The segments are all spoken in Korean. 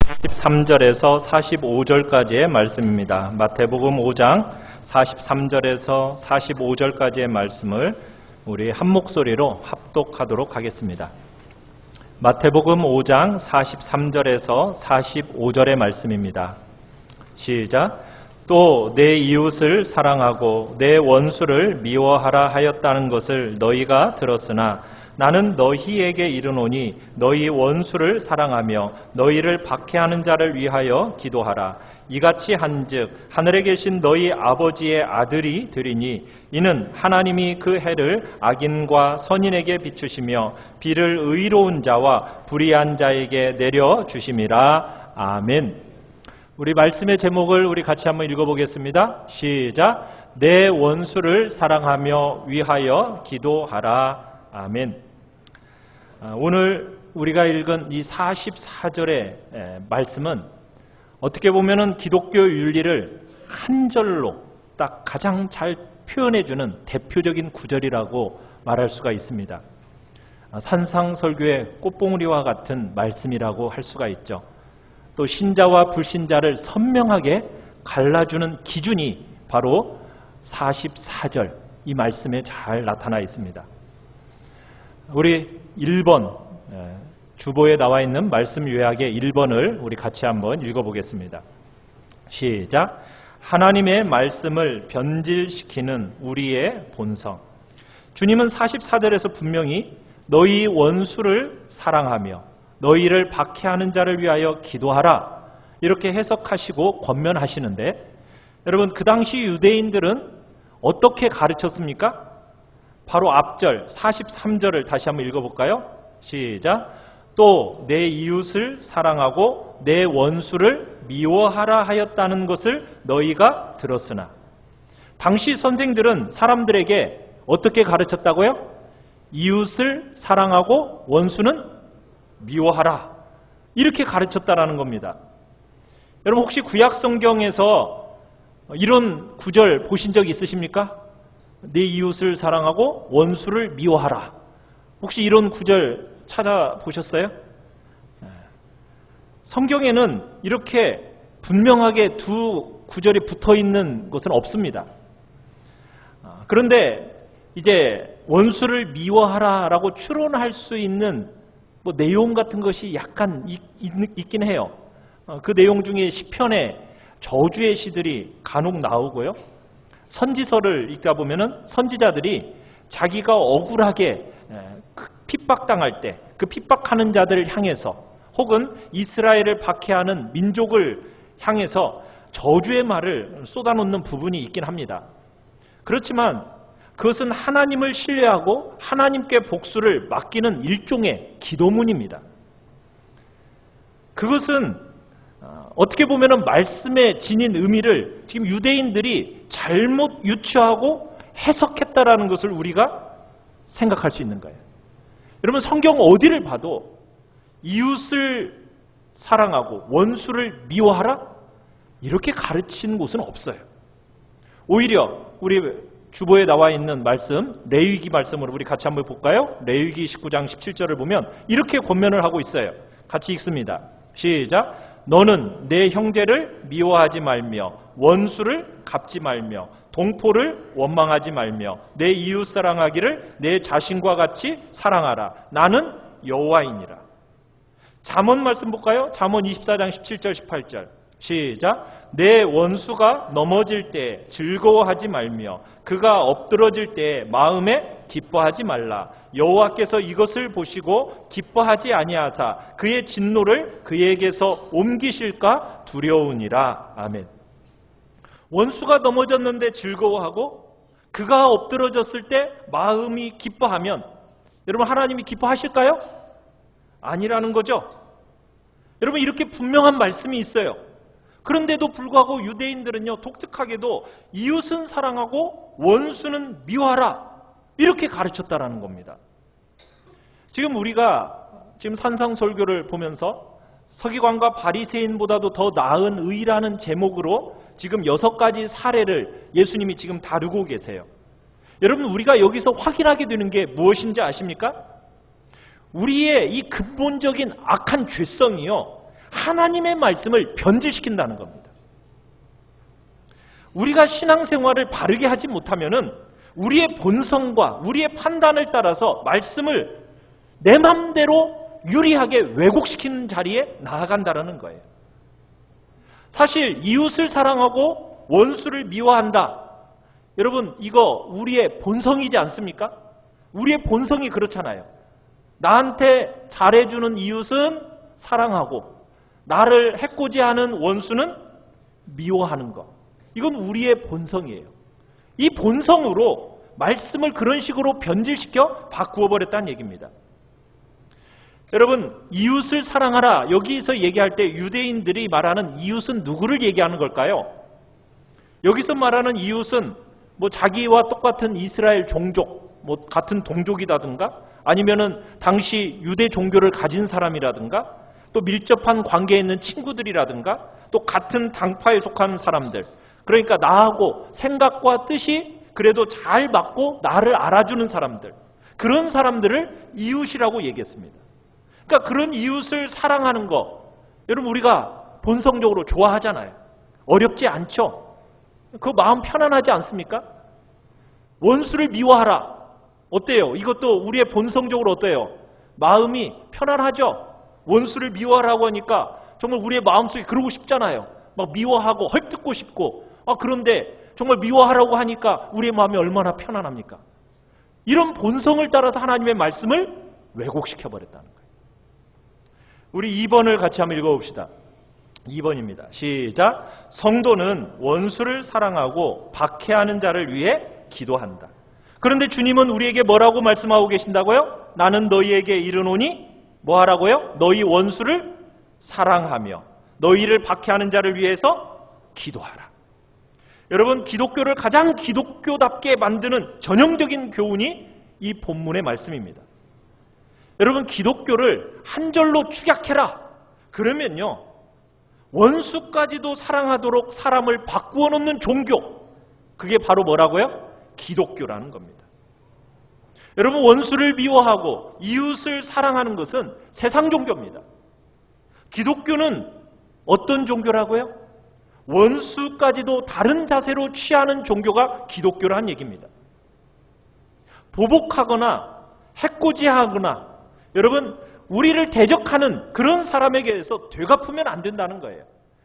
43절에서 45절까지의 말씀입니다. 마태복음 5장 43절에서 45절까지의 말씀을 우리 한 목소리로 합독하도록 하겠습니다. 마태복음 5장 43절에서 45절의 말씀입니다. 시작. 또 내 이웃을 사랑하고 내 원수를 미워하라 하였다는 것을 너희가 들었으나 나는 너희에게 이르노니 너희 원수를 사랑하며 너희를 박해하는 자를 위하여 기도하라. 이같이 한즉 하늘에 계신 너희 아버지의 아들이 되리니 이는 하나님이 그 해를 악인과 선인에게 비추시며 비를 의로운 자와 불의한 자에게 내려 주심이라. 아멘. 우리 말씀의 제목을 우리 같이 한번 읽어보겠습니다. 시작. 내 원수를 사랑하며 위하여 기도하라. 아멘. 오늘 우리가 읽은 이 44절의 말씀은 어떻게 보면은 기독교 윤리를 한 절로 딱 가장 잘 표현해주는 대표적인 구절이라고 말할 수가 있습니다. 산상설교의 꽃봉오리와 같은 말씀이라고 할 수가 있죠. 또 신자와 불신자를 선명하게 갈라주는 기준이 바로 44절 이 말씀에 잘 나타나 있습니다. 우리 1번 주보에 나와 있는 말씀 요약의 1번을 우리 같이 한번 읽어보겠습니다. 시작. 하나님의 말씀을 변질시키는 우리의 본성. 주님은 44절에서 분명히 너희 원수를 사랑하며 너희를 박해하는 자를 위하여 기도하라 이렇게 해석하시고 권면하시는데, 여러분 그 당시 유대인들은 어떻게 가르쳤습니까? 바로 앞절 43절을 다시 한번 읽어볼까요? 시작. 또 내 이웃을 사랑하고 내 원수를 미워하라 하였다는 것을 너희가 들었으나. 당시 선생들은 사람들에게 어떻게 가르쳤다고요? 이웃을 사랑하고 원수는 미워하라 이렇게 가르쳤다라는 겁니다. 여러분 혹시 구약 성경에서 이런 구절 보신 적 있으십니까? 내 이웃을 사랑하고 원수를 미워하라. 혹시 이런 구절 찾아보셨어요? 성경에는 이렇게 분명하게 두 구절이 붙어있는 것은 없습니다. 그런데 이제 원수를 미워하라라고 추론할 수 있는 내용 같은 것이 약간 있긴 해요. 그 내용 중에 시편에 저주의 시들이 간혹 나오고요. 선지서를 읽다 보면은 선지자들이 자기가 억울하게 핍박당할 때 그 핍박하는 자들을 향해서 혹은 이스라엘을 박해하는 민족을 향해서 저주의 말을 쏟아놓는 부분이 있긴 합니다. 그렇지만 그것은 하나님을 신뢰하고 하나님께 복수를 맡기는 일종의 기도문입니다. 그것은 어떻게 보면 말씀에 지닌 의미를 지금 유대인들이 잘못 유추하고 해석했다라는 것을 우리가 생각할 수 있는 거예요. 여러분 성경 어디를 봐도 이웃을 사랑하고 원수를 미워하라 이렇게 가르치는 곳은 없어요. 오히려 우리 주보에 나와 있는 말씀 레위기 말씀으로 우리 같이 한번 볼까요? 레위기 19장 17절을 보면 이렇게 권면을 하고 있어요. 같이 읽습니다. 시작. 너는 내 형제를 미워하지 말며 원수를 갚지 말며 동포를 원망하지 말며 내 이웃 사랑하기를 내 자신과 같이 사랑하라. 나는 여호와이니라. 잠언 말씀 볼까요? 잠언 24장 17절 18절. 시작. 내 원수가 넘어질 때 즐거워하지 말며 그가 엎드러질 때 마음에 기뻐하지 말라. 여호와께서 이것을 보시고 기뻐하지 아니하사 그의 진노를 그에게서 옮기실까 두려우니라. 아멘. 원수가 넘어졌는데 즐거워하고 그가 엎드러졌을 때 마음이 기뻐하면 여러분 하나님이 기뻐하실까요? 아니라는 거죠. 여러분 이렇게 분명한 말씀이 있어요. 그런데도 불구하고 유대인들은요 독특하게도 이웃은 사랑하고 원수는 미워하라 이렇게 가르쳤다라는 겁니다. 지금 우리가 지금 산상설교를 보면서 서기관과 바리새인보다도 더 나은 의라는 제목으로 지금 6가지 사례를 예수님이 지금 다루고 계세요. 여러분 우리가 여기서 확인하게 되는 게 무엇인지 아십니까? 우리의 이 근본적인 악한 죄성이요 하나님의 말씀을 변질시킨다는 겁니다. 우리가 신앙생활을 바르게 하지 못하면은 우리의 본성과 우리의 판단을 따라서 말씀을 내 맘대로 유리하게 왜곡시키는 자리에 나아간다는 거예요. 사실 이웃을 사랑하고 원수를 미워한다. 여러분, 이거 우리의 본성이지 않습니까? 우리의 본성이 그렇잖아요. 나한테 잘해주는 이웃은 사랑하고 나를 해코지하는 원수는 미워하는 것. 이건 우리의 본성이에요. 이 본성으로 말씀을 그런 식으로 변질시켜 바꾸어 버렸다는 얘기입니다. 여러분, 이웃을 사랑하라. 여기서 얘기할 때 유대인들이 말하는 이웃은 누구를 얘기하는 걸까요? 여기서 말하는 이웃은 뭐 자기와 똑같은 이스라엘 종족, 뭐 같은 동족이라든가 아니면은 당시 유대 종교를 가진 사람이라든가 또 밀접한 관계에 있는 친구들이라든가 또 같은 당파에 속한 사람들, 그러니까 나하고 생각과 뜻이 그래도 잘 맞고 나를 알아주는 사람들, 그런 사람들을 이웃이라고 얘기했습니다. 그러니까 그런 이웃을 사랑하는 거, 여러분 우리가 본성적으로 좋아하잖아요. 어렵지 않죠? 그 마음 편안하지 않습니까? 원수를 미워하라. 어때요? 이것도 우리의 본성적으로 어때요? 마음이 편안하죠? 원수를 미워하라고 하니까 정말 우리의 마음속에 그러고 싶잖아요. 막 미워하고 헐뜯고 싶고. 그런데 정말 미워하라고 하니까 우리의 마음이 얼마나 편안합니까? 이런 본성을 따라서 하나님의 말씀을 왜곡시켜버렸다는 거예요. 우리 2번을 같이 한번 읽어봅시다. 2번입니다. 시작. 성도는 원수를 사랑하고 박해하는 자를 위해 기도한다. 그런데 주님은 우리에게 뭐라고 말씀하고 계신다고요? 나는 너희에게 이르노니 뭐 하라고요? 너희 원수를 사랑하며 너희를 박해하는 자를 위해서 기도하라. 여러분, 기독교를 가장 기독교답게 만드는 전형적인 교훈이 이 본문의 말씀입니다. 여러분, 기독교를 한 절로 축약해라. 그러면요, 원수까지도 사랑하도록 사람을 바꾸어 놓는 종교, 그게 바로 뭐라고요? 기독교라는 겁니다. 여러분, 원수를 미워하고 이웃을 사랑하는 것은 세상 종교입니다. 기독교는 어떤 종교라고요? 원수까지도 다른 자세로 취하는 종교가 기독교라는 얘기입니다. 보복하거나 해코지하거나 여러분, 우리를 대적하는 그런 사람에게 대해서 되갚으면 안 된다는 거예요.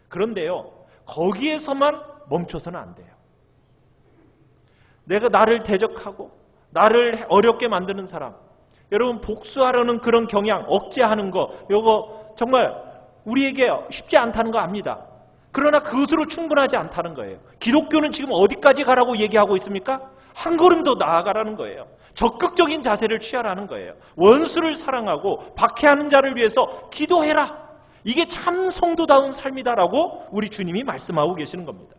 그런데요, 거기에서만 멈춰서는 안 돼요. 내가 나를 대적하고 나를 어렵게 만드는 사람, 여러분 복수하려는 그런 경향, 억제하는 거, 이거 정말 우리에게 쉽지 않다는 거 압니다. 그러나 그것으로 충분하지 않다는 거예요. 기독교는 지금 어디까지 가라고 얘기하고 있습니까? 한 걸음 더 나아가라는 거예요. 적극적인 자세를 취하라는 거예요. 원수를 사랑하고 박해하는 자를 위해서 기도해라. 이게 참 성도다운 삶이다라고 우리 주님이 말씀하고 계시는 겁니다.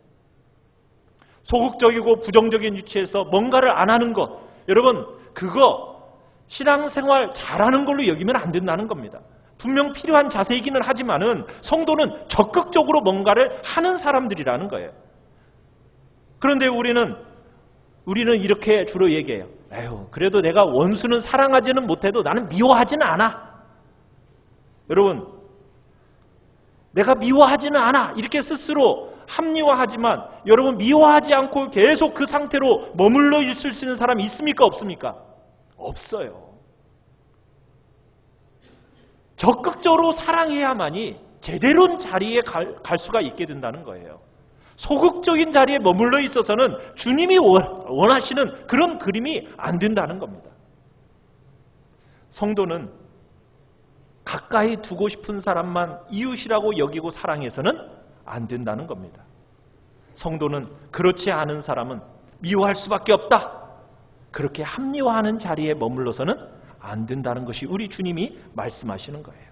소극적이고 부정적인 위치에서 뭔가를 안 하는 것, 여러분 그거 신앙생활 잘하는 걸로 여기면 안 된다는 겁니다. 분명 필요한 자세이기는 하지만은 성도는 적극적으로 뭔가를 하는 사람들이라는 거예요. 그런데 우리는 이렇게 주로 얘기해요. 에휴, 그래도 내가 원수는 사랑하지는 못해도 나는 미워하지는 않아. 여러분, 내가 미워하지는 않아. 이렇게 스스로 합리화하지만 여러분, 미워하지 않고 계속 그 상태로 머물러 있을 수 있는 사람이 있습니까? 없습니까? 없어요. 적극적으로 사랑해야만이 제대로 자리에 갈 수가 있게 된다는 거예요. 소극적인 자리에 머물러 있어서는 주님이 원하시는 그런 그림이 안 된다는 겁니다. 성도는 가까이 두고 싶은 사람만 이웃이라고 여기고 사랑해서는 안 된다는 겁니다. 성도는 그렇지 않은 사람은 미워할 수밖에 없다. 그렇게 합리화하는 자리에 머물러서는 안 된다는 것이 우리 주님이 말씀하시는 거예요.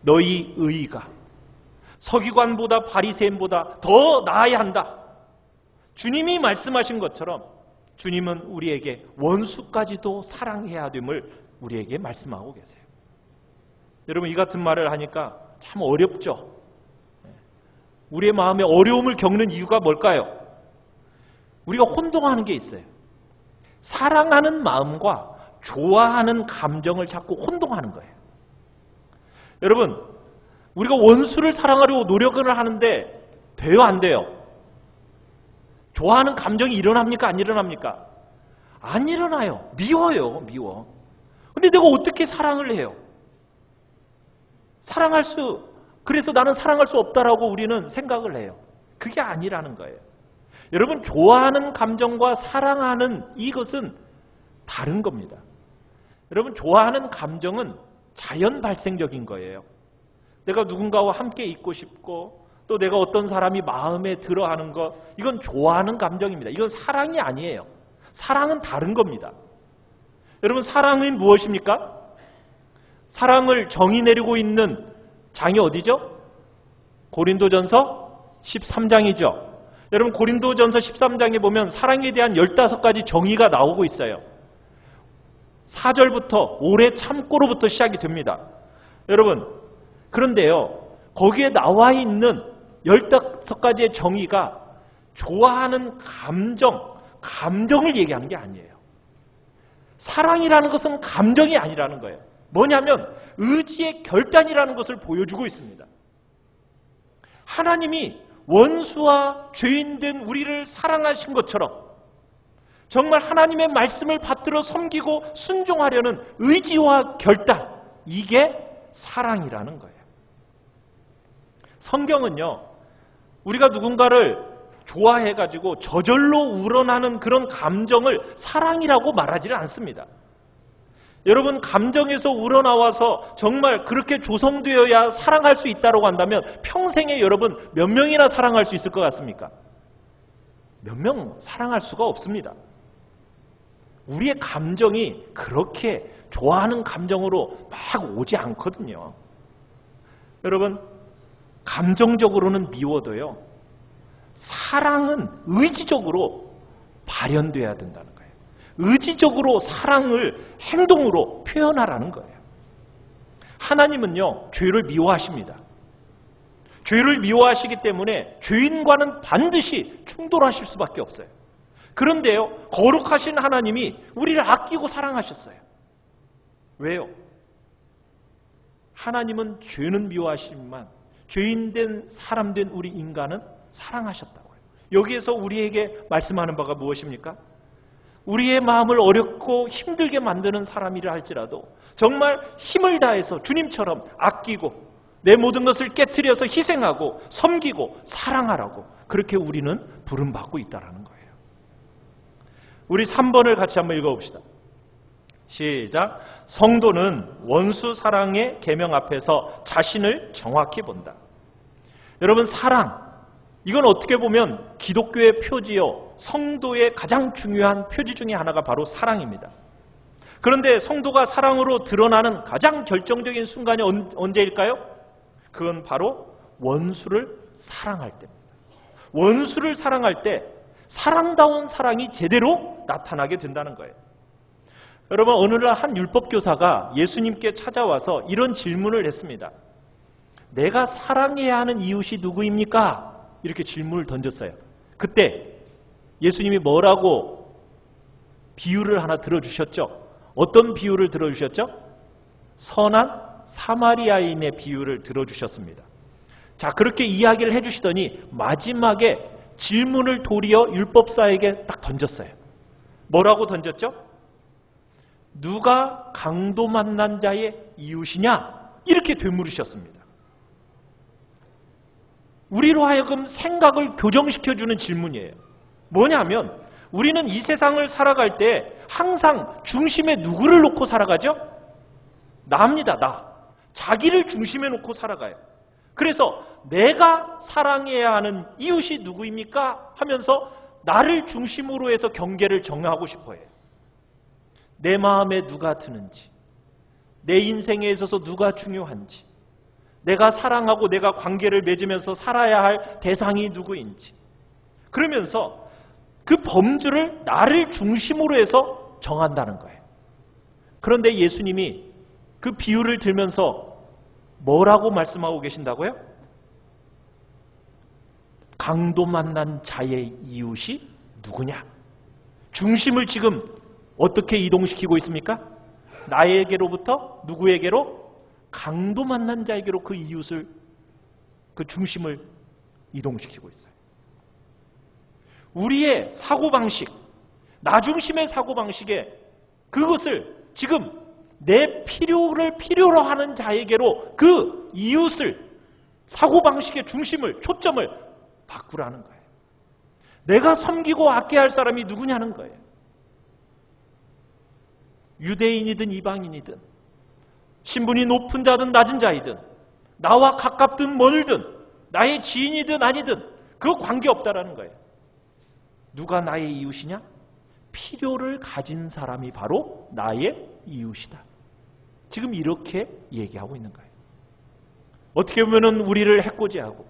너희 의의가 서기관보다 바리새인보다 더 나아야 한다. 주님이 말씀하신 것처럼 주님은 우리에게 원수까지도 사랑해야 됨을 우리에게 말씀하고 계세요. 여러분, 이 같은 말을 하니까 참 어렵죠. 우리의 마음에 어려움을 겪는 이유가 뭘까요? 우리가 혼동하는 게 있어요. 사랑하는 마음과 좋아하는 감정을 자꾸 혼동하는 거예요. 여러분, 우리가 원수를 사랑하려고 노력을 하는데 돼요, 안 돼요? 좋아하는 감정이 일어납니까? 안 일어납니까? 안 일어나요. 미워요, 미워. 근데 내가 어떻게 사랑을 해요? 그래서 나는 사랑할 수 없다라고 우리는 생각을 해요. 그게 아니라는 거예요. 여러분, 좋아하는 감정과 사랑하는 이것은 다른 겁니다. 여러분, 좋아하는 감정은 자연 발생적인 거예요. 내가 누군가와 함께 있고 싶고 또 내가 어떤 사람이 마음에 들어 하는 것, 이건 좋아하는 감정입니다. 이건 사랑이 아니에요. 사랑은 다른 겁니다. 여러분, 사랑은 무엇입니까? 사랑을 정의 내리고 있는 장이 어디죠? 고린도전서 13장이죠. 여러분, 고린도전서 13장에 보면 사랑에 대한 15가지 정의가 나오고 있어요. 4절부터 오래 참고로부터 시작이 됩니다. 여러분, 그런데요, 거기에 나와 있는 15가지의 정의가 좋아하는 감정을 얘기하는 게 아니에요. 사랑이라는 것은 감정이 아니라는 거예요. 뭐냐면 의지의 결단이라는 것을 보여주고 있습니다. 하나님이 원수와 죄인된 우리를 사랑하신 것처럼 정말 하나님의 말씀을 받들어 섬기고 순종하려는 의지와 결단, 이게 사랑이라는 거예요. 성경은요, 우리가 누군가를 좋아해가지고 저절로 우러나는 그런 감정을 사랑이라고 말하지는 않습니다. 여러분, 감정에서 우러나와서 정말 그렇게 조성되어야 사랑할 수 있다고 한다면 평생에 여러분 몇 명이나 사랑할 수 있을 것 같습니까? 몇 명 사랑할 수가 없습니다. 우리의 감정이 그렇게 좋아하는 감정으로 막 오지 않거든요. 여러분, 감정적으로는 미워도요, 사랑은 의지적으로 발현돼야 된다는 거예요. 의지적으로 사랑을 행동으로 표현하라는 거예요. 하나님은요, 죄를 미워하십니다. 죄를 미워하시기 때문에 죄인과는 반드시 충돌하실 수밖에 없어요. 그런데요, 거룩하신 하나님이 우리를 아끼고 사랑하셨어요. 왜요? 하나님은 죄는 미워하시지만 죄인된 사람된 우리 인간은 사랑하셨다고요. 여기에서 우리에게 말씀하는 바가 무엇입니까? 우리의 마음을 어렵고 힘들게 만드는 사람이라 할지라도 정말 힘을 다해서 주님처럼 아끼고 내 모든 것을 깨트려서 희생하고 섬기고 사랑하라고, 그렇게 우리는 부름받고 있다는 거예요. 우리 3번을 같이 한번 읽어봅시다. 시작. 성도는 원수 사랑의 계명 앞에서 자신을 정확히 본다. 여러분, 사랑, 이건 어떻게 보면 기독교의 표지요, 성도의 가장 중요한 표지 중에 하나가 바로 사랑입니다. 그런데 성도가 사랑으로 드러나는 가장 결정적인 순간이 언제일까요? 그건 바로 원수를 사랑할 때입니다. 원수를 사랑할 때 사랑다운 사랑이 제대로 나타나게 된다는 거예요. 여러분, 어느 날 한 율법교사가 예수님께 찾아와서 이런 질문을 했습니다. 내가 사랑해야 하는 이웃이 누구입니까? 이렇게 질문을 던졌어요. 그때 예수님이 뭐라고 비유를 하나 들어주셨죠? 어떤 비유를 들어주셨죠? 선한 사마리아인의 비유를 들어주셨습니다. 자, 그렇게 이야기를 해주시더니 마지막에 질문을 도리어 율법사에게 딱 던졌어요. 뭐라고 던졌죠? 누가 강도 만난 자의 이웃이냐? 이렇게 되물으셨습니다. 우리로 하여금 생각을 교정시켜주는 질문이에요. 뭐냐면 우리는 이 세상을 살아갈 때 항상 중심에 누구를 놓고 살아가죠? 나입니다. 나. 자기를 중심에 놓고 살아가요. 그래서 내가 사랑해야 하는 이웃이 누구입니까? 하면서 나를 중심으로 해서 경계를 정하고 싶어해요. 내 마음에 누가 드는지, 내 인생에 있어서 누가 중요한지, 내가 사랑하고 내가 관계를 맺으면서 살아야 할 대상이 누구인지, 그러면서 그 범주를 나를 중심으로 해서 정한다는 거예요. 그런데 예수님이 그 비유를 들면서 뭐라고 말씀하고 계신다고요? 강도 만난 자의 이웃이 누구냐? 중심을 지금 어떻게 이동시키고 있습니까? 나에게로부터 누구에게로? 강도 만난 자에게로 그 이웃을 그 중심을 이동시키고 있어요. 우리의 사고방식, 나 중심의 사고방식에 그것을 지금 내 필요를 필요로 하는 자에게로 그 이웃을 사고방식의 중심을, 초점을 바꾸라는 거예요. 내가 섬기고 아껴야 할 사람이 누구냐는 거예요. 유대인이든 이방인이든 신분이 높은 자든 낮은 자이든 나와 가깝든 멀든 나의 지인이든 아니든 그거 관계없다라는 거예요. 누가 나의 이웃이냐? 필요를 가진 사람이 바로 나의 이웃이다. 지금 이렇게 얘기하고 있는 거예요. 어떻게 보면 우리를 해코지하고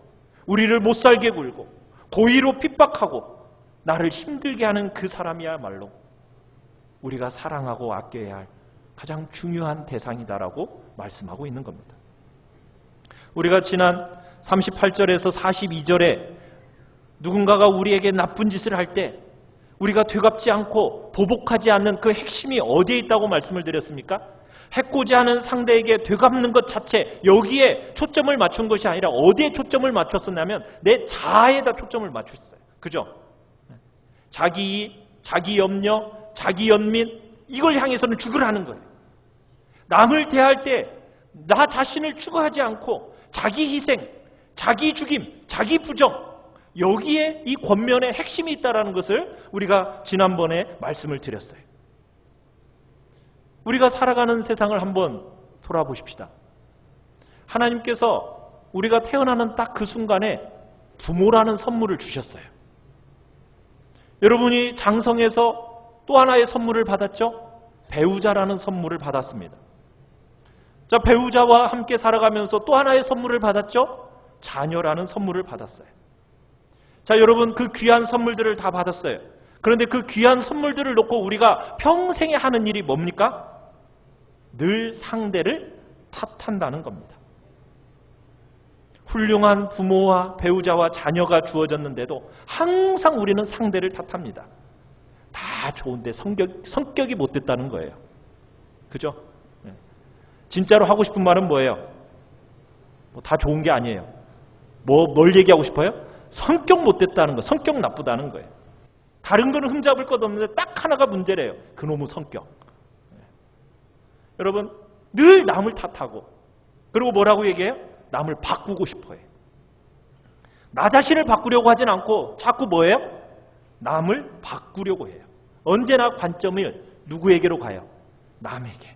우리를 못살게 굴고 고의로 핍박하고 나를 힘들게 하는 그 사람이야말로 우리가 사랑하고 아껴야 할 가장 중요한 대상이다라고 말씀하고 있는 겁니다. 우리가 지난 38절에서 42절에 누군가가 우리에게 나쁜 짓을 할 때 우리가 되갚지 않고 보복하지 않는 그 핵심이 어디에 있다고 말씀을 드렸습니까? 해코지하는 상대에게 되갚는 것 자체, 여기에 초점을 맞춘 것이 아니라 어디에 초점을 맞췄었냐면 내 자아에다 초점을 맞췄어요. 그죠? 자기 이익, 자기 염려, 자기 연민, 이걸 향해서는 죽으라는 거예요. 남을 대할 때 나 자신을 추구하지 않고 자기 희생, 자기 죽임, 자기 부정, 여기에 이 권면의 핵심이 있다는 것을 우리가 지난번에 말씀을 드렸어요. 우리가 살아가는 세상을 한번 돌아보십시다. 하나님께서 우리가 태어나는 딱 그 순간에 부모라는 선물을 주셨어요. 여러분이 장성에서 또 하나의 선물을 받았죠? 배우자라는 선물을 받았습니다. 자, 배우자와 함께 살아가면서 또 하나의 선물을 받았죠? 자녀라는 선물을 받았어요. 자, 여러분 그 귀한 선물들을 다 받았어요. 그런데 그 귀한 선물들을 놓고 우리가 평생에 하는 일이 뭡니까? 늘 상대를 탓한다는 겁니다. 훌륭한 부모와 배우자와 자녀가 주어졌는데도 항상 우리는 상대를 탓합니다. 다 좋은데 성격이 못됐다는 거예요. 그죠? 진짜로 하고 싶은 말은 뭐예요? 다 좋은 게 아니에요. 뭘 얘기하고 싶어요? 성격 못됐다는 거, 성격 나쁘다는 거예요. 다른 거는 흠잡을 것 없는데 딱 하나가 문제래요. 그놈의 성격. 여러분, 늘 남을 탓하고 그리고 뭐라고 얘기해요? 남을 바꾸고 싶어요. 나 자신을 바꾸려고 하진 않고 자꾸 뭐예요? 남을 바꾸려고 해요. 언제나 관점을 누구에게로 가요? 남에게.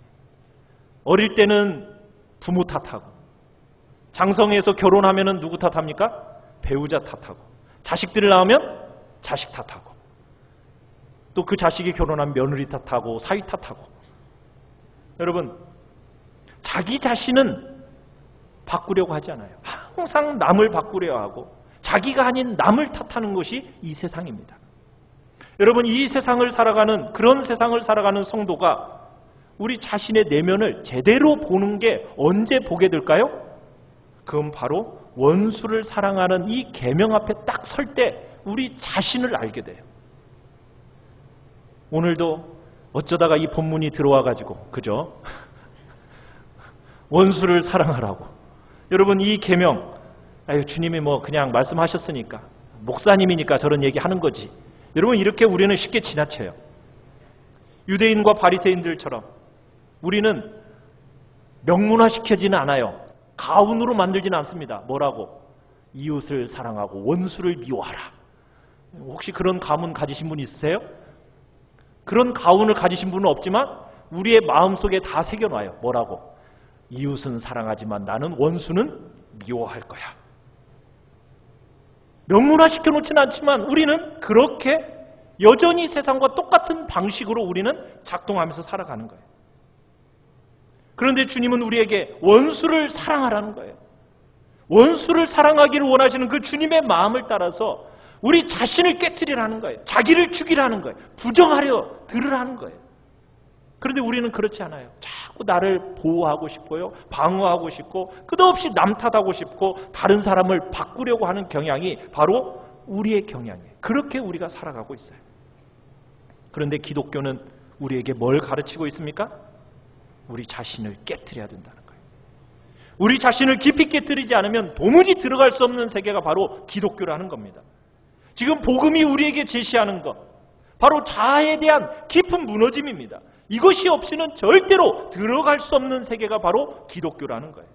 어릴 때는 부모 탓하고 장성해서 결혼하면 누구 탓합니까? 배우자 탓하고 자식들을 낳으면 자식 탓하고 또 그 자식이 결혼한 며느리 탓하고 사위 탓하고 여러분 자기 자신은 바꾸려고 하지 않아요. 항상 남을 바꾸려 하고 자기가 아닌 남을 탓하는 것이 이 세상입니다. 여러분 이 세상을 살아가는 그런 세상을 살아가는 성도가 우리 자신의 내면을 제대로 보는 게 언제 보게 될까요? 그건 바로 원수를 사랑하는 이 계명 앞에 딱 설 때 우리 자신을 알게 돼요. 오늘도 어쩌다가 이 본문이 들어와가지고 그죠? 원수를 사랑하라고. 여러분 이 계명 주님이 뭐 그냥 말씀하셨으니까 목사님이니까 저런 얘기 하는 거지. 여러분 이렇게 우리는 쉽게 지나쳐요. 유대인과 바리새인들처럼 우리는 명문화시켜지는 않아요. 가훈으로 만들지는 않습니다. 뭐라고? 이웃을 사랑하고 원수를 미워하라. 혹시 그런 가문 가지신 분 있으세요? 그런 가훈을 가지신 분은 없지만 우리의 마음속에 다 새겨놔요. 뭐라고? 이웃은 사랑하지만 나는 원수는 미워할 거야. 명문화시켜 놓지는 않지만 우리는 그렇게 여전히 세상과 똑같은 방식으로 우리는 작동하면서 살아가는 거예요. 그런데 주님은 우리에게 원수를 사랑하라는 거예요. 원수를 사랑하기를 원하시는 그 주님의 마음을 따라서 우리 자신을 깨트리라는 거예요. 자기를 죽이라는 거예요. 부정하려 들으라는 거예요. 그런데 우리는 그렇지 않아요. 자꾸 나를 보호하고 싶고요. 방어하고 싶고 끝없이 남 탓하고 싶고 다른 사람을 바꾸려고 하는 경향이 바로 우리의 경향이에요. 그렇게 우리가 살아가고 있어요. 그런데 기독교는 우리에게 뭘 가르치고 있습니까? 우리 자신을 깨트려야 된다는 거예요. 우리 자신을 깊이 깨뜨리지 않으면 도무지 들어갈 수 없는 세계가 바로 기독교라는 겁니다. 지금 복음이 우리에게 제시하는 것, 바로 자아에 대한 깊은 무너짐입니다. 이것이 없이는 절대로 들어갈 수 없는 세계가 바로 기독교라는 거예요.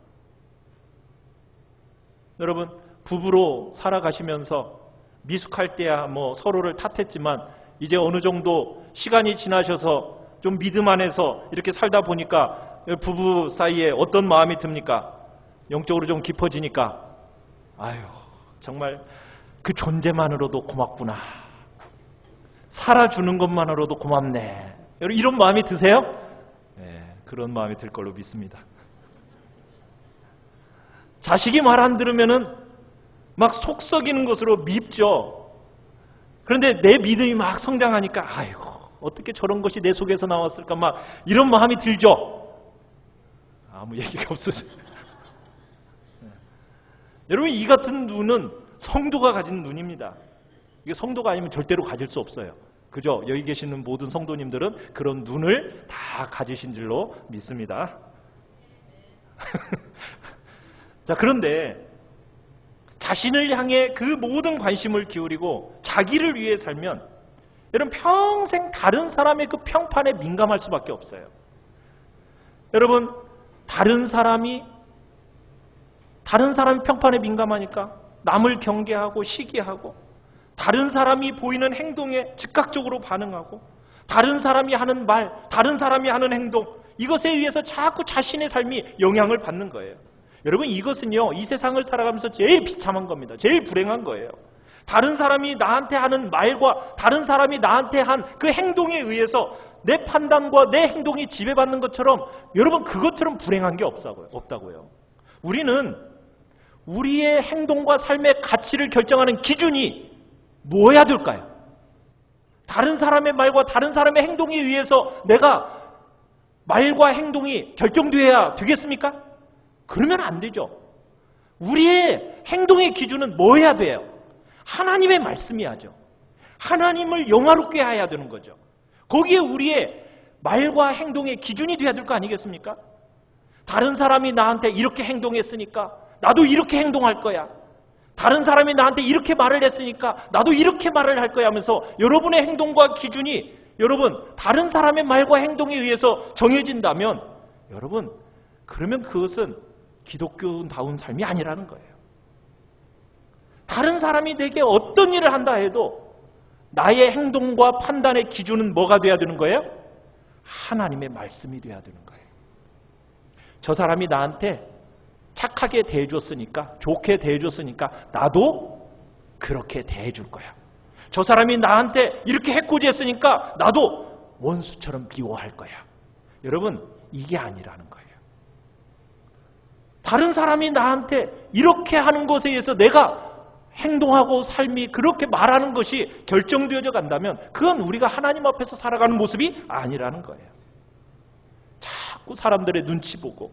여러분, 부부로 살아가시면서 미숙할 때야 서로를 탓했지만 이제 어느 정도 시간이 지나셔서 좀 믿음 안에서 이렇게 살다 보니까 부부 사이에 어떤 마음이 듭니까? 영적으로 좀 깊어지니까 아유, 정말 그 존재만으로도 고맙구나. 살아주는 것만으로도 고맙네. 여러분, 이런 마음이 드세요? 네, 그런 마음이 들 걸로 믿습니다. 자식이 말 안 들으면은 막 속 썩이는 것으로 밉죠. 그런데 내 믿음이 막 성장하니까 아이고, 어떻게 저런 것이 내 속에서 나왔을까, 막 이런 마음이 들죠. 아무 얘기가 없어져요. 여러분, 이 같은 눈은 성도가 가진 눈입니다. 이게 성도가 아니면 절대로 가질 수 없어요. 그죠? 여기 계시는 모든 성도님들은 그런 눈을 다 가지신 줄로 믿습니다. 자, 그런데 자신을 향해 그 모든 관심을 기울이고 자기를 위해 살면 여러분, 평생 다른 사람의 그 평판에 민감할 수밖에 없어요. 여러분, 다른 사람이 평판에 민감하니까 남을 경계하고 시기하고, 다른 사람이 보이는 행동에 즉각적으로 반응하고, 다른 사람이 하는 말, 다른 사람이 하는 행동, 이것에 의해서 자꾸 자신의 삶이 영향을 받는 거예요. 여러분, 이것은요, 이 세상을 살아가면서 제일 비참한 겁니다. 제일 불행한 거예요. 다른 사람이 나한테 하는 말과 다른 사람이 나한테 한 그 행동에 의해서 내 판단과 내 행동이 지배받는 것처럼, 여러분, 그것처럼 불행한 게 없다고요. 우리는 우리의 행동과 삶의 가치를 결정하는 기준이 뭐여야 될까요? 다른 사람의 말과 다른 사람의 행동에 의해서 내가 말과 행동이 결정되어야 되겠습니까? 그러면 안 되죠. 우리의 행동의 기준은 뭐여야 돼요? 하나님의 말씀이야죠. 하나님을 영화롭게 해야 되는 거죠. 거기에 우리의 말과 행동의 기준이 돼야 될 거 아니겠습니까? 다른 사람이 나한테 이렇게 행동했으니까 나도 이렇게 행동할 거야. 다른 사람이 나한테 이렇게 말을 했으니까 나도 이렇게 말을 할 거야 하면서 여러분의 행동과 기준이 여러분 다른 사람의 말과 행동에 의해서 정해진다면 여러분, 그러면 그것은 기독교다운 삶이 아니라는 거예요. 다른 사람이 내게 어떤 일을 한다 해도 나의 행동과 판단의 기준은 뭐가 돼야 되는 거예요? 하나님의 말씀이 돼야 되는 거예요. 저 사람이 나한테 착하게 대해줬으니까, 좋게 대해줬으니까 나도 그렇게 대해줄 거야. 저 사람이 나한테 이렇게 해코지했으니까 나도 원수처럼 미워할 거야. 여러분, 이게 아니라는 거예요. 다른 사람이 나한테 이렇게 하는 것에 의해서 내가 행동하고 삶이 그렇게 말하는 것이 결정되어져 간다면 그건 우리가 하나님 앞에서 살아가는 모습이 아니라는 거예요. 자꾸 사람들의 눈치 보고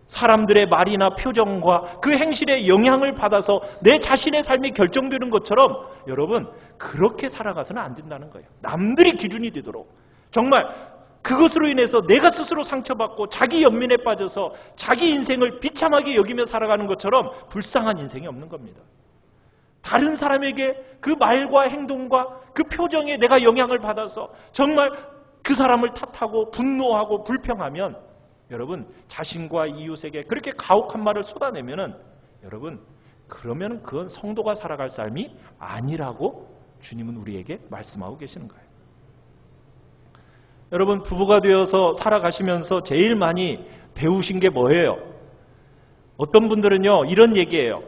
사람들의 말이나 표정과 그 행실에 영향을 받아서 내 자신의 삶이 결정되는 것처럼 여러분, 그렇게 살아가서는 안 된다는 거예요. 남들이 기준이 되도록, 정말 그것으로 인해서 내가 스스로 상처받고 자기 연민에 빠져서 자기 인생을 비참하게 여기며 살아가는 것처럼 불쌍한 인생이 없는 겁니다. 다른 사람에게 그 말과 행동과 그 표정에 내가 영향을 받아서 정말 그 사람을 탓하고 분노하고 불평하면 여러분, 자신과 이웃에게 그렇게 가혹한 말을 쏟아내면은 여러분, 그러면 그건 성도가 살아갈 삶이 아니라고 주님은 우리에게 말씀하고 계시는 거예요. 여러분, 부부가 되어서 살아가시면서 제일 많이 배우신 게 뭐예요? 어떤 분들은요, 이런 얘기예요.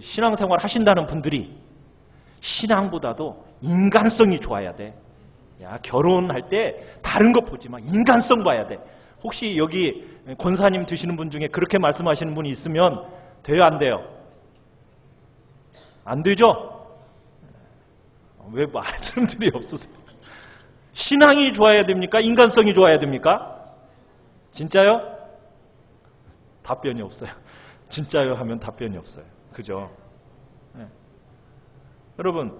신앙생활 하신다는 분들이 신앙보다도 인간성이 좋아야 돼. 야, 결혼할 때 다른 거 보지 마. 인간성 봐야 돼. 혹시 여기 권사님 드시는 분 중에 그렇게 말씀하시는 분이 있으면 돼요, 안 돼요? 안 되죠? 왜 말씀들이 없으세요? 신앙이 좋아야 됩니까? 인간성이 좋아야 됩니까? 진짜요? 답변이 없어요. 진짜요 하면 답변이 없어요. 그죠? 네. 여러분,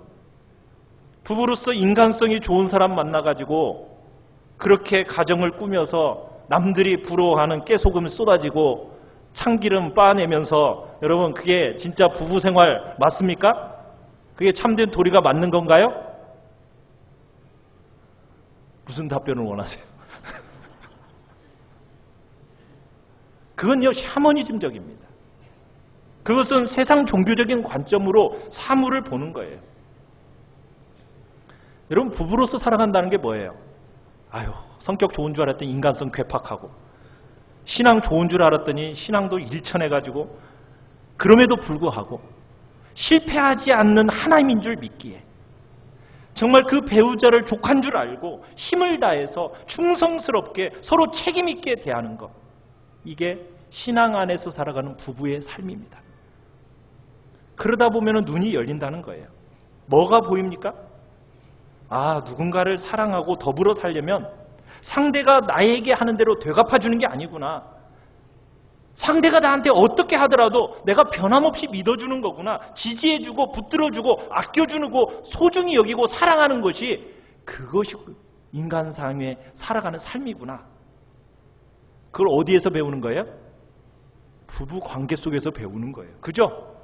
부부로서 인간성이 좋은 사람 만나가지고 그렇게 가정을 꾸며서 남들이 부러워하는 깨소금을 쏟아지고 참기름 빻아내면서 여러분 그게 진짜 부부 생활 맞습니까? 그게 참된 도리가 맞는 건가요? 무슨 답변을 원하세요? 그건요 샤머니즘적입니다. 그것은 세상 종교적인 관점으로 사물을 보는 거예요. 여러분 부부로서 살아간다는 게 뭐예요? 아유 성격 좋은 줄 알았더니 인간성 괴팍하고 신앙 좋은 줄 알았더니 신앙도 일천해가지고 그럼에도 불구하고 실패하지 않는 하나님인 줄 믿기에 정말 그 배우자를 족한 줄 알고 힘을 다해서 충성스럽게 서로 책임 있게 대하는 것, 이게 신앙 안에서 살아가는 부부의 삶입니다. 그러다 보면 눈이 열린다는 거예요. 뭐가 보입니까? 아, 누군가를 사랑하고 더불어 살려면 상대가 나에게 하는 대로 되갚아주는 게 아니구나. 상대가 나한테 어떻게 하더라도 내가 변함없이 믿어주는 거구나. 지지해주고 붙들어주고 아껴주고 소중히 여기고 사랑하는 것이 그것이 인간 삶에 살아가는 삶이구나. 그걸 어디에서 배우는 거예요? 부부 관계 속에서 배우는 거예요. 그죠?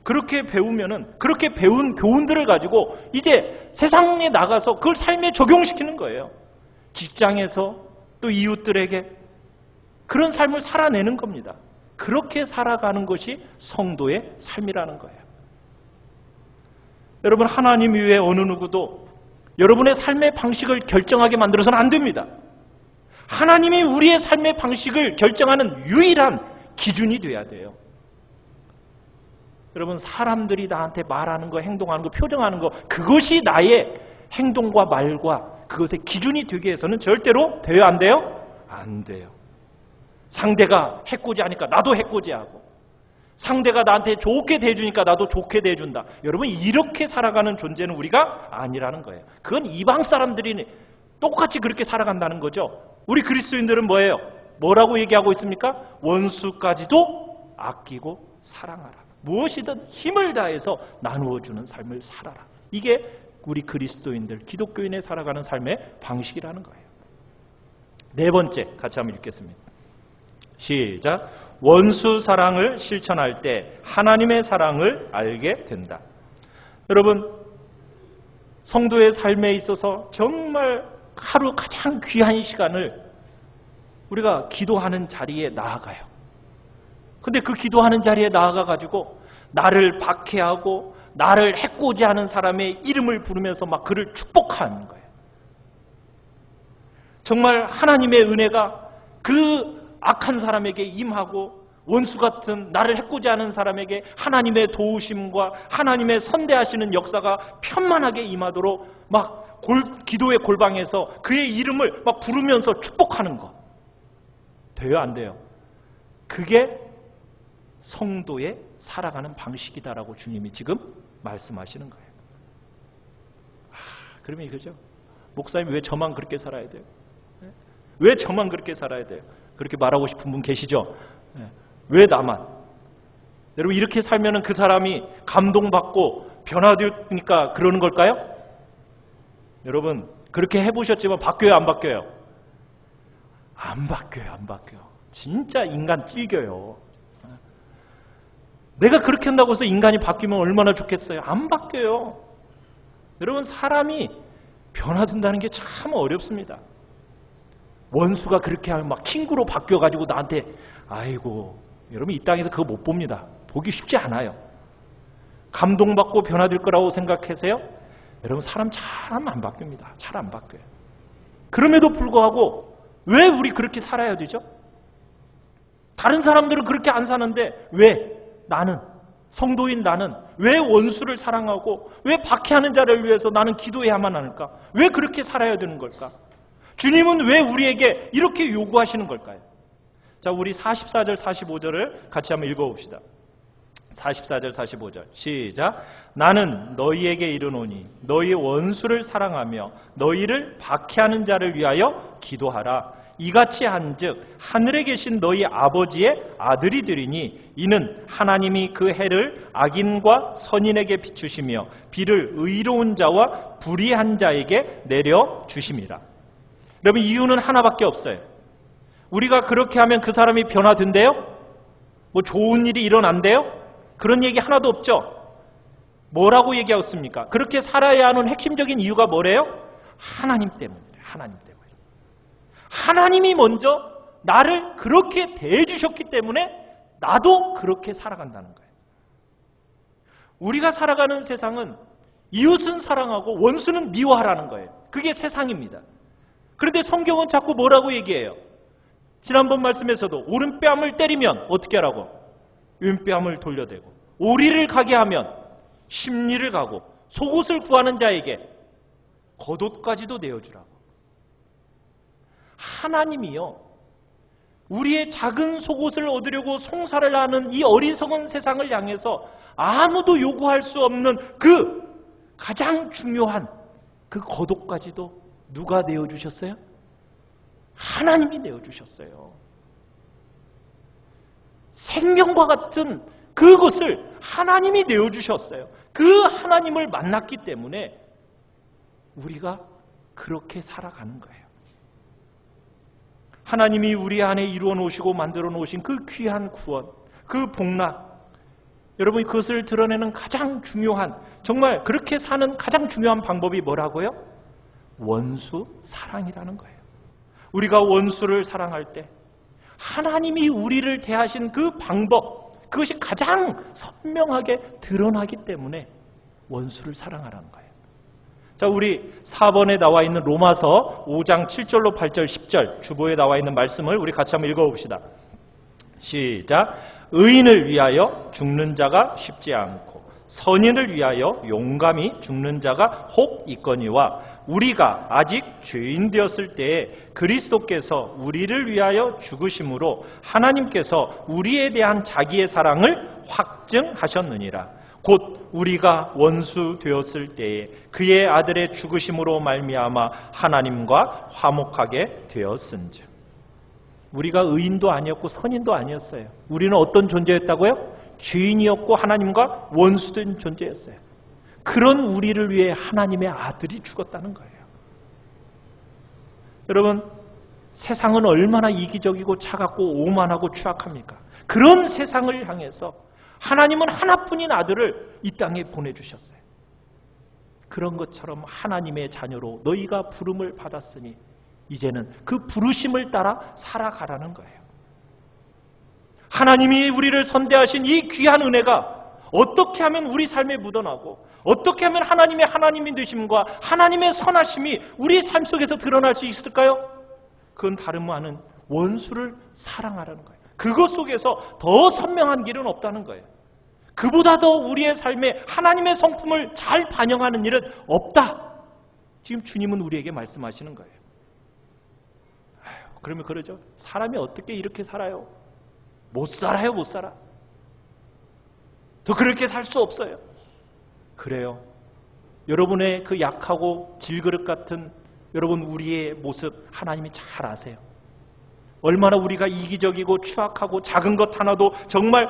그렇게 배우면은 그렇게 배운 교훈들을 가지고 이제 세상에 나가서 그걸 삶에 적용시키는 거예요. 직장에서 또 이웃들에게 그런 삶을 살아내는 겁니다. 그렇게 살아가는 것이 성도의 삶이라는 거예요. 여러분 하나님 이외에 어느 누구도 여러분의 삶의 방식을 결정하게 만들어서는 안 됩니다. 하나님이 우리의 삶의 방식을 결정하는 유일한 기준이 돼야 돼요. 여러분 사람들이 나한테 말하는 거, 행동하는 거, 표정하는 거 그것이 나의 행동과 말과 그것의 기준이 되기 위해서는 절대로 돼요? 안 돼요? 안 돼요. 상대가 해코지하니까 나도 해코지하고 상대가 나한테 좋게 대해주니까 나도 좋게 대해준다. 여러분 이렇게 살아가는 존재는 우리가 아니라는 거예요. 그건 이방 사람들이 똑같이 그렇게 살아간다는 거죠. 우리 그리스도인들은 뭐예요? 뭐라고 얘기하고 있습니까? 원수까지도 아끼고 사랑하라. 무엇이든 힘을 다해서 나누어주는 삶을 살아라. 이게 우리 그리스도인들, 기독교인의 살아가는 삶의 방식이라는 거예요. 네 번째, 같이 한번 읽겠습니다. 시작. 원수 사랑을 실천할 때 하나님의 사랑을 알게 된다. 여러분, 성도의 삶에 있어서 정말 하루 가장 귀한 시간을 우리가 기도하는 자리에 나아가요. 근데 그 기도하는 자리에 나아가가지고 나를 박해하고 나를 해코지하는 사람의 이름을 부르면서 막 그를 축복하는 거예요. 정말 하나님의 은혜가 그 악한 사람에게 임하고 원수 같은 나를 해코지하는 사람에게 하나님의 도우심과 하나님의 선대하시는 역사가 편만하게 임하도록 막 기도의 골방에서 그의 이름을 막 부르면서 축복하는 것. 돼요? 안 돼요? 그게 성도의 살아가는 방식이다라고 주님이 지금 말씀하시는 거예요. 그러면 이거죠. 목사님 왜 저만 그렇게 살아야 돼요? 왜 저만 그렇게 살아야 돼요? 그렇게 말하고 싶은 분 계시죠? 왜 나만? 여러분 이렇게 살면 그 사람이 감동받고 변화되니까 그러는 걸까요? 여러분 그렇게 해보셨지만 바뀌어요? 안 바뀌어요? 안 바뀌어요. 안 바뀌어요. 진짜 인간 찔겨요. 내가 그렇게 한다고 해서 인간이 바뀌면 얼마나 좋겠어요? 안 바뀌어요. 여러분 사람이 변화된다는 게 참 어렵습니다. 원수가 그렇게 하면 막 친구로 바뀌어가지고 나한테 아이고 여러분 이 땅에서 그거 못 봅니다. 보기 쉽지 않아요. 감동받고 변화될 거라고 생각하세요? 여러분 사람 잘 안 바뀝니다. 잘 안 바뀌어요. 그럼에도 불구하고 왜 우리 그렇게 살아야 되죠? 다른 사람들은 그렇게 안 사는데 왜 나는 성도인 나는 왜 원수를 사랑하고 왜 박해하는 자를 위해서 나는 기도해야만 하는가? 왜 그렇게 살아야 되는 걸까? 주님은 왜 우리에게 이렇게 요구하시는 걸까요? 자, 우리 44절 45절을 같이 한번 읽어봅시다. 44절 45절 시작. 나는 너희에게 이르노니 너희 원수를 사랑하며 너희를 박해하는 자를 위하여 기도하라. 이같이 한즉 하늘에 계신 너희 아버지의 아들이 되리니 이는 하나님이 그 해를 악인과 선인에게 비추시며 비를 의로운 자와 불의한 자에게 내려 주심이라. 여러분 이유는 하나밖에 없어요. 우리가 그렇게 하면 그 사람이 변화된대요? 뭐 좋은 일이 일어난대요? 그런 얘기 하나도 없죠. 뭐라고 얘기하고 있습니까? 그렇게 살아야 하는 핵심적인 이유가 뭐래요? 하나님 때문이에요. 하나님 때문에. 하나님이 먼저 나를 그렇게 대해주셨기 때문에 나도 그렇게 살아간다는 거예요. 우리가 살아가는 세상은 이웃은 사랑하고 원수는 미워하라는 거예요. 그게 세상입니다. 그런데 성경은 자꾸 뭐라고 얘기해요? 지난번 말씀에서도 오른뺨을 때리면 어떻게 하라고? 왼뺨을 돌려대고, 오리를 가게 하면 십리를 가고, 속옷을 구하는 자에게 겉옷까지도 내어주라고. 하나님이요, 우리의 작은 속옷을 얻으려고 송사를 하는 이 어리석은 세상을 향해서 아무도 요구할 수 없는 그 가장 중요한 그 겉옷까지도 누가 내어주셨어요? 하나님이 내어주셨어요. 생명과 같은 그것을 하나님이 내어주셨어요. 그 하나님을 만났기 때문에 우리가 그렇게 살아가는 거예요. 하나님이 우리 안에 이루어 놓으시고 만들어 놓으신 그 귀한 구원, 그 복락, 여러분이 그것을 드러내는 가장 중요한, 정말 그렇게 사는 가장 중요한 방법이 뭐라고요? 원수 사랑이라는 거예요. 우리가 원수를 사랑할 때 하나님이 우리를 대하신 그 방법, 그것이 가장 선명하게 드러나기 때문에 원수를 사랑하라는 거예요. 자, 우리 4번에 나와 있는 로마서 5장 7절로 8절 10절 주보에 나와 있는 말씀을 우리 같이 한번 읽어봅시다. 시작. 의인을 위하여 죽는 자가 쉽지 않고 선인을 위하여 용감히 죽는 자가 혹 있거니와 우리가 아직 죄인 되었을 때에 그리스도께서 우리를 위하여 죽으심으로 하나님께서 우리에 대한 자기의 사랑을 확증하셨느니라. 곧 우리가 원수 되었을 때에 그의 아들의 죽으심으로 말미암아 하나님과 화목하게 되었은즉. 우리가 의인도 아니었고 선인도 아니었어요. 우리는 어떤 존재였다고요? 죄인이었고 하나님과 원수된 존재였어요. 그런 우리를 위해 하나님의 아들이 죽었다는 거예요. 여러분, 세상은 얼마나 이기적이고 차갑고 오만하고 추악합니까? 그런 세상을 향해서 하나님은 하나뿐인 아들을 이 땅에 보내주셨어요. 그런 것처럼 하나님의 자녀로 너희가 부름을 받았으니 이제는 그 부르심을 따라 살아가라는 거예요. 하나님이 우리를 선대하신 이 귀한 은혜가 어떻게 하면 우리 삶에 묻어나고 어떻게 하면 하나님의 하나님이 되심과 하나님의 선하심이 우리 삶 속에서 드러날 수 있을까요? 그건 다름 아닌 원수를 사랑하라는 거예요. 그것 속에서 더 선명한 길은 없다는 거예요. 그보다 더 우리의 삶에 하나님의 성품을 잘 반영하는 일은 없다. 지금 주님은 우리에게 말씀하시는 거예요. 그러면 그러죠. 사람이 어떻게 이렇게 살아요? 못 살아요, 못 살아. 더 그렇게 살 수 없어요. 그래요. 여러분의 그 약하고 질그릇 같은 여러분 우리의 모습 하나님이 잘 아세요. 얼마나 우리가 이기적이고 추악하고 작은 것 하나도 정말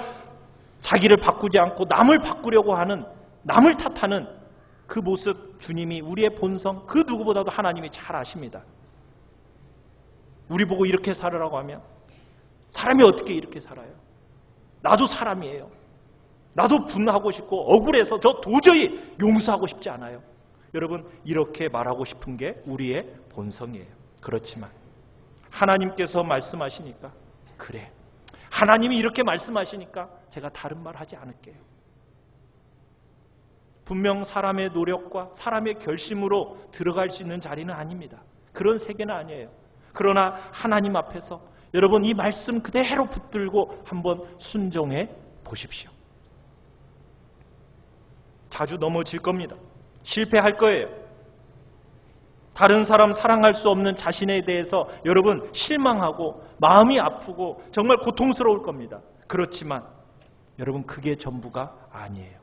자기를 바꾸지 않고 남을 바꾸려고 하는, 남을 탓하는 그 모습 주님이 우리의 본성 그 누구보다도 하나님이 잘 아십니다. 우리 보고 이렇게 살으라고 하면 사람이 어떻게 이렇게 살아요? 나도 사람이에요. 나도 분하고 싶고 억울해서 저 도저히 용서하고 싶지 않아요. 여러분, 이렇게 말하고 싶은 게 우리의 본성이에요. 그렇지만 하나님께서 말씀하시니까, 그래, 하나님이 이렇게 말씀하시니까 제가 다른 말 하지 않을게요. 분명 사람의 노력과 사람의 결심으로 들어갈 수 있는 자리는 아닙니다. 그런 세계는 아니에요. 그러나 하나님 앞에서 여러분 이 말씀 그대로 붙들고 한번 순종해 보십시오. 자주 넘어질 겁니다. 실패할 거예요. 다른 사람 사랑할 수 없는 자신에 대해서 여러분 실망하고 마음이 아프고 정말 고통스러울 겁니다. 그렇지만 여러분 그게 전부가 아니에요.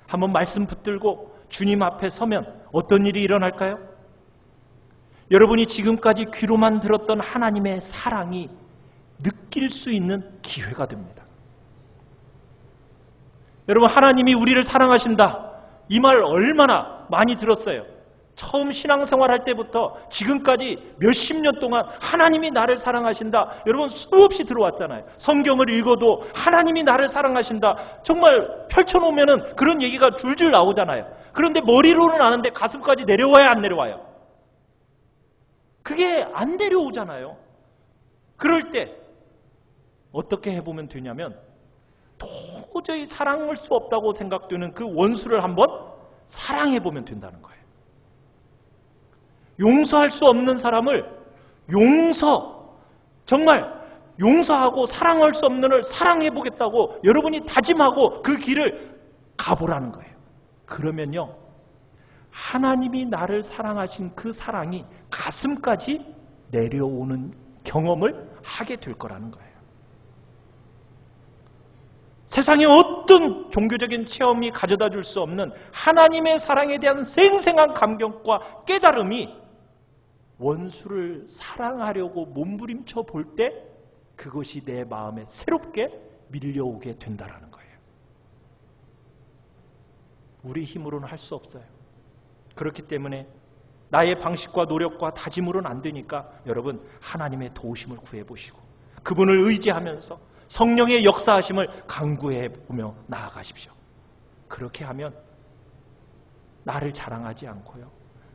한번 말씀 붙들고 주님 앞에 서면 어떤 일이 일어날까요? 여러분이 지금까지 귀로만 들었던 하나님의 사랑이 느낄 수 있는 기회가 됩니다. 여러분, 하나님이 우리를 사랑하신다, 이 말 얼마나 많이 들었어요. 처음 신앙생활 할 때부터 지금까지 몇십 년 동안 하나님이 나를 사랑하신다. 여러분 수없이 들어왔잖아요. 성경을 읽어도 하나님이 나를 사랑하신다. 정말 펼쳐놓으면 그런 얘기가 줄줄 나오잖아요. 그런데 머리로는 아는데 가슴까지 내려와야 안 내려와요? 그게 안 내려오잖아요. 그럴 때 어떻게 해보면 되냐면 도저히 사랑할 수 없다고 생각되는 그 원수를 한번 사랑해보면 된다는 거예요. 용서할 수 없는 사람을 정말 용서하고 사랑할 수 없는 을 사랑해보겠다고 여러분이 다짐하고 그 길을 가보라는 거예요. 그러면요, 하나님이 나를 사랑하신 그 사랑이 가슴까지 내려오는 경험을 하게 될 거라는 거예요. 세상에 어떤 종교적인 체험이 가져다 줄 수 없는 하나님의 사랑에 대한 생생한 감격과 깨달음이 원수를 사랑하려고 몸부림쳐 볼 때 그것이 내 마음에 새롭게 밀려오게 된다는 거예요. 우리 힘으로는 할 수 없어요. 그렇기 때문에 나의 방식과 노력과 다짐으로는 안 되니까 여러분 하나님의 도우심을 구해보시고 그분을 의지하면서 성령의 역사하심을 간구해보며 나아가십시오. 그렇게 하면 나를 자랑하지 않고요,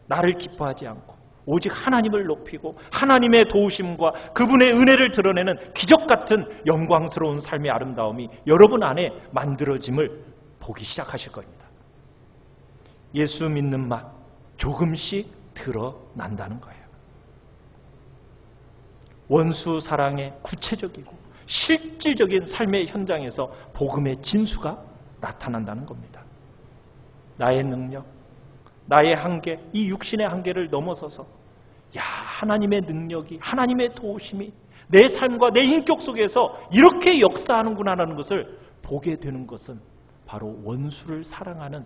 나를 기뻐하지 않고 오직 하나님을 높이고 하나님의 도우심과 그분의 은혜를 드러내는 기적같은 영광스러운 삶의 아름다움이 여러분 안에 만들어짐을 보기 시작하실 겁니다. 예수 믿는 맛 조금씩 드러난다는 거예요. 원수 사랑의 구체적이고 실질적인 삶의 현장에서 복음의 진수가 나타난다는 겁니다. 나의 능력, 나의 한계, 이 육신의 한계를 넘어서서 하나님의 능력이, 하나님의 도우심이 내 삶과 내 인격 속에서 이렇게 역사하는구나라는 것을 보게 되는 것은 바로 원수를 사랑하는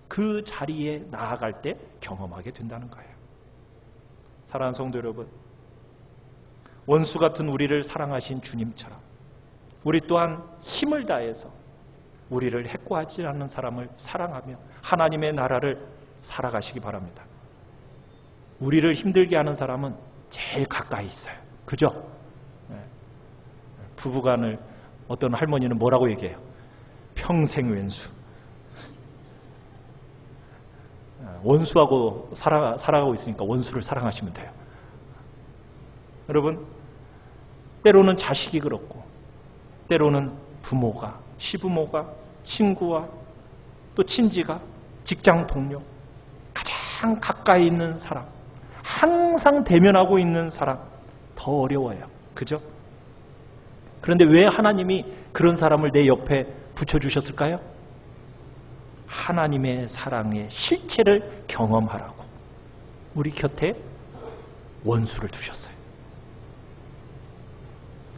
그 자리에 나아갈 때 경험하게 된다는 거예요. 사랑하는 성도 여러분, 원수 같은 우리를 사랑하신 주님처럼 우리 또한 힘을 다해서 우리를 해코하지 않는 사람을 사랑하며 하나님의 나라를 살아가시기 바랍니다. 우리를 힘들게 하는 사람은 제일 가까이 있어요. 그죠? 부부간을 어떤 할머니는 뭐라고 얘기해요? 평생 왼수. 원수하고 살아가고 있으니까 원수를 사랑하시면 돼요. 여러분, 때로는 자식이 그렇고 때로는 부모가, 시부모가, 친구와 또 친지가, 직장 동료, 가장 가까이 있는 사람, 항상 대면하고 있는 사람 더 어려워요. 그죠? 그런데 왜 하나님이 그런 사람을 내 옆에 붙여주셨을까요? 하나님의 사랑의 실체를 경험하라고 우리 곁에 원수를 두셨어요.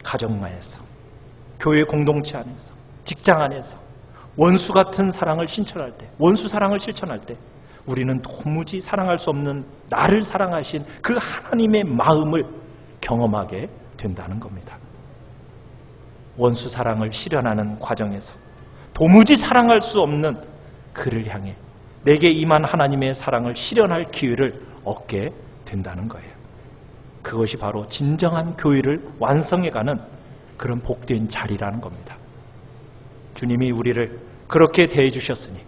가정 안에서, 교회 공동체 안에서, 직장 안에서 원수 같은 사랑을 실천할 때, 원수 사랑을 실천할 때 우리는 도무지 사랑할 수 없는 나를 사랑하신 그 하나님의 마음을 경험하게 된다는 겁니다. 원수 사랑을 실현하는 과정에서 도무지 사랑할 수 없는 그를 향해 내게 임한 하나님의 사랑을 실현할 기회를 얻게 된다는 거예요. 그것이 바로 진정한 교회를 완성해가는 그런 복된 자리라는 겁니다. 주님이 우리를 그렇게 대해 주셨으니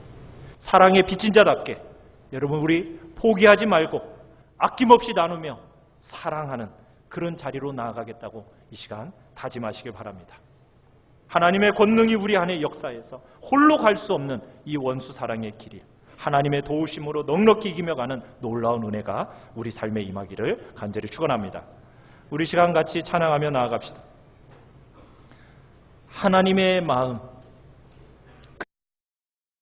사랑의 빚진 자답게 여러분 우리 포기하지 말고 아낌없이 나누며 사랑하는 그런 자리로 나아가겠다고 이 시간 다짐하시길 바랍니다. 하나님의 권능이 우리 안에 역사해서 홀로 갈 수 없는 이 원수 사랑의 길이 하나님의 도우심으로 넉넉히 이기며 가는 놀라운 은혜가 우리 삶에 임하기를 간절히 축원합니다. 우리 시간 같이 찬양하며 나아갑시다. 하나님의 마음,